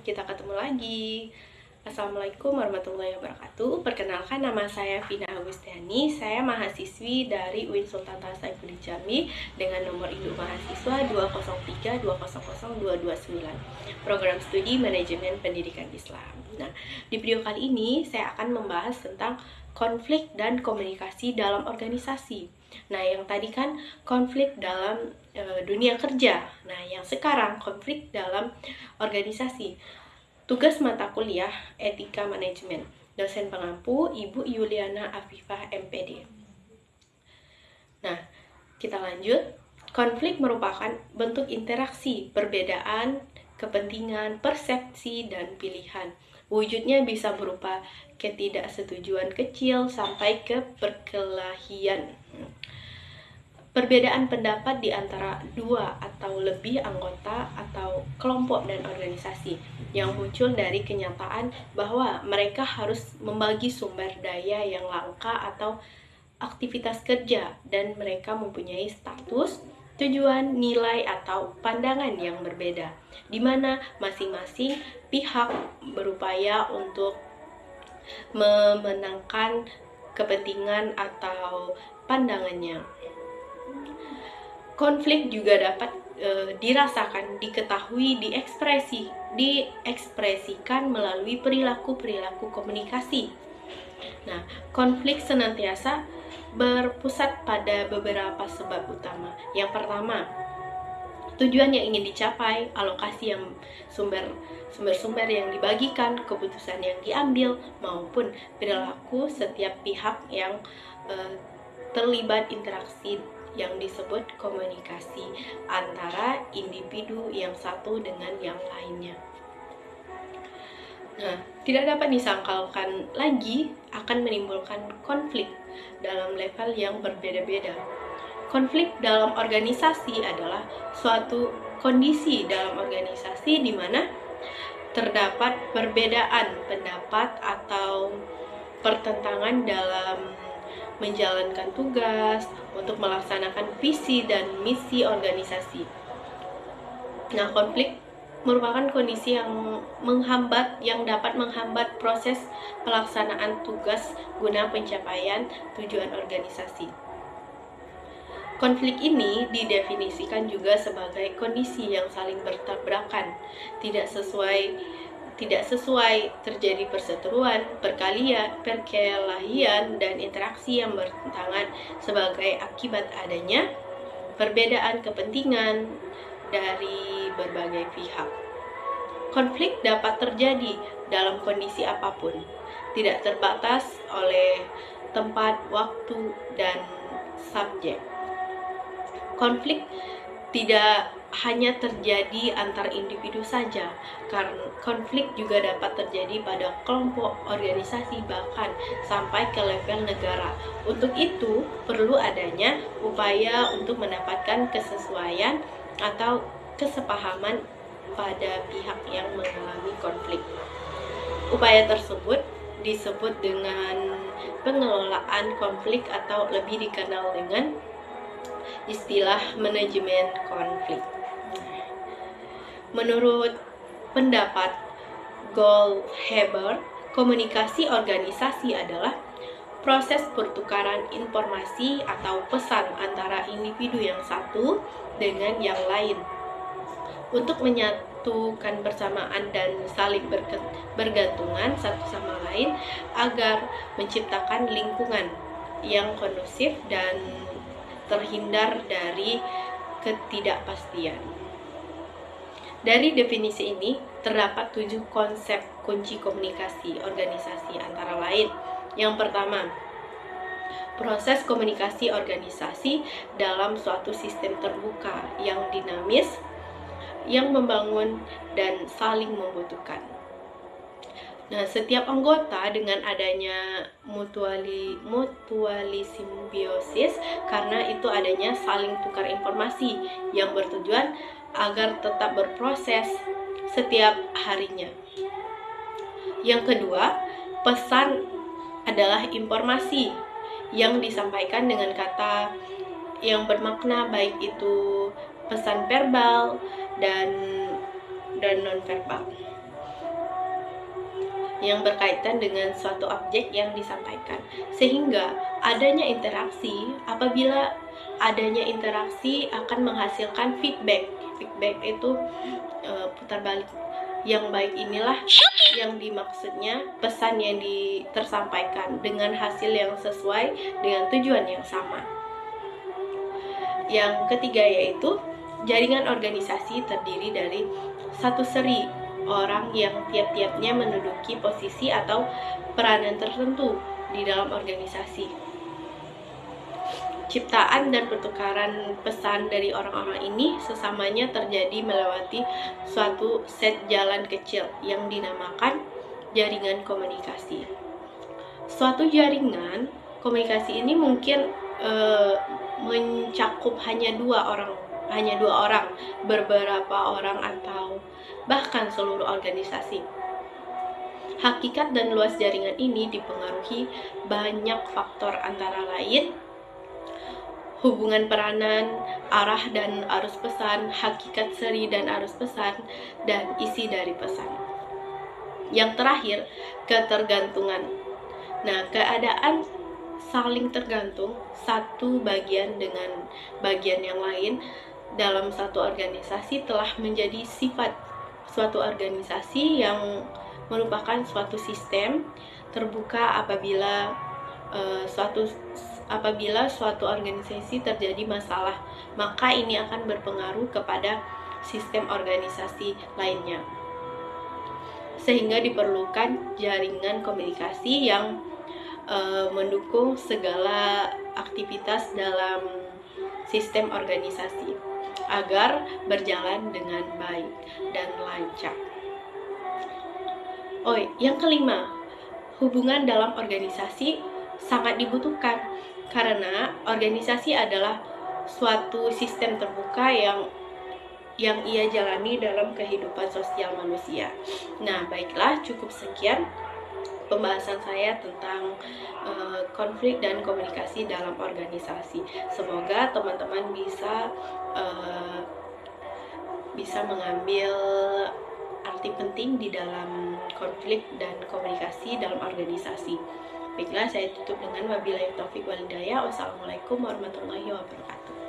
kita ketemu lagi. Assalamualaikum warahmatullahi wabarakatuh. Perkenalkan, nama saya Vina Agustiani. Saya mahasiswi dari UIN Sultan Tasaifudin Jambi dengan nomor induk mahasiswa 203200229. Program Studi Manajemen Pendidikan Islam. Nah, di video kali ini saya akan membahas tentang konflik dan komunikasi dalam organisasi. Nah, yang tadi kan konflik dalam dunia kerja. Nah, yang sekarang konflik dalam organisasi. Tugas mata kuliah Etika Manajemen. Dosen pengampu Ibu Yuliana Afifah MPD. Nah, kita lanjut. Konflik merupakan bentuk interaksi, perbedaan, kepentingan, persepsi, dan pilihan. Wujudnya bisa berupa ketidaksetujuan kecil sampai ke perkelahian. Perbedaan pendapat di antara dua atau lebih anggota atau kelompok dan organisasi yang muncul dari kenyataan bahwa mereka harus membagi sumber daya yang langka atau aktivitas kerja dan mereka mempunyai status, tujuan, nilai, atau pandangan yang berbeda, di mana masing-masing pihak berupaya untuk memenangkan kepentingan atau pandangannya. Konflik juga dapat dirasakan, diketahui, diekspresikan melalui perilaku-perilaku komunikasi. Nah, konflik senantiasa berpusat pada beberapa sebab utama. Yang pertama, tujuan yang ingin dicapai, alokasi yang sumber-sumber yang dibagikan, keputusan yang diambil, maupun perilaku setiap pihak yang terlibat interaksi yang disebut komunikasi antara individu yang satu dengan yang lainnya. Nah, tidak dapat disangkalkan lagi akan menimbulkan konflik dalam level yang berbeda-beda. Konflik dalam organisasi adalah suatu kondisi dalam organisasi di mana terdapat perbedaan pendapat atau pertentangan dalam menjalankan tugas untuk melaksanakan visi dan misi organisasi. Nah, konflik merupakan kondisi yang dapat menghambat proses pelaksanaan tugas guna pencapaian tujuan organisasi. Konflik ini didefinisikan juga sebagai kondisi yang saling bertabrakan, tidak sesuai terjadi perseteruan, perkelahian, dan interaksi yang bertentangan sebagai akibat adanya perbedaan kepentingan dari berbagai pihak. Konflik dapat terjadi dalam kondisi apapun, tidak terbatas oleh tempat, waktu, dan subjek. Konflik tidak hanya terjadi antar individu saja, karena konflik juga dapat terjadi pada kelompok, organisasi, bahkan sampai ke level negara. Untuk itu, perlu adanya upaya untuk mendapatkan kesesuaian atau kesepahaman pada pihak yang mengalami konflik. Upaya tersebut disebut dengan pengelolaan konflik atau lebih dikenal dengan istilah manajemen konflik. Menurut pendapat Goldhaber, komunikasi organisasi adalah proses pertukaran informasi atau pesan antara individu yang satu dengan yang lain untuk menyatukan persamaan dan saling bergantungan satu sama lain agar menciptakan lingkungan yang kondusif dan terhindar dari ketidakpastian. Dari definisi ini, terdapat 7 konsep kunci komunikasi organisasi antara lain. Yang pertama, proses komunikasi organisasi dalam suatu sistem terbuka yang dinamis, yang membangun dan saling membutuhkan. Nah, setiap anggota dengan adanya mutualisimbiosis karena itu adanya saling tukar informasi yang bertujuan agar tetap berproses setiap harinya. Yang kedua, pesan adalah informasi yang disampaikan dengan kata yang bermakna, baik itu pesan verbal dan non-verbal. yang berkaitan dengan suatu objek yang disampaikan. Sehingga adanya interaksi, apabila adanya interaksi akan menghasilkan feedback. Feedback itu putar balik. Yang baik inilah yang dimaksudnya pesan yang tersampaikan dengan hasil yang sesuai dengan tujuan yang sama. Yang ketiga yaitu jaringan organisasi terdiri dari satu seri orang yang tiap-tiapnya menduduki posisi atau peranan tertentu di dalam organisasi. Ciptaan dan pertukaran pesan dari orang-orang ini sesamanya terjadi melewati suatu set jalan kecil yang dinamakan jaringan komunikasi. Suatu jaringan komunikasi ini mungkin mencakup hanya dua orang, beberapa orang, atau bahkan seluruh organisasi. Hakikat dan luas jaringan ini dipengaruhi banyak faktor, antara lain hubungan peranan, arah dan arus pesan, hakikat seri dan arus pesan, dan isi dari pesan. Yang terakhir, ketergantungan. Nah, keadaan saling tergantung satu bagian dengan bagian yang lain dalam satu organisasi telah menjadi sifat suatu organisasi yang merupakan suatu sistem terbuka. Apabila suatu organisasi terjadi masalah, maka ini akan berpengaruh kepada sistem organisasi lainnya. Sehingga diperlukan jaringan komunikasi yang mendukung segala aktivitas dalam sistem organisasi agar berjalan dengan baik dan lancar. Yang kelima, hubungan dalam organisasi sangat dibutuhkan karena organisasi adalah suatu sistem terbuka yang ia jalani dalam kehidupan sosial manusia. Nah, baiklah, cukup sekian pembahasan saya tentang konflik dan komunikasi dalam organisasi. Semoga teman-teman bisa mengambil arti penting di dalam konflik dan komunikasi dalam organisasi. Baiklah, saya tutup dengan wabillahi taufik wal hidayah. Wassalamualaikum warahmatullahi wabarakatuh.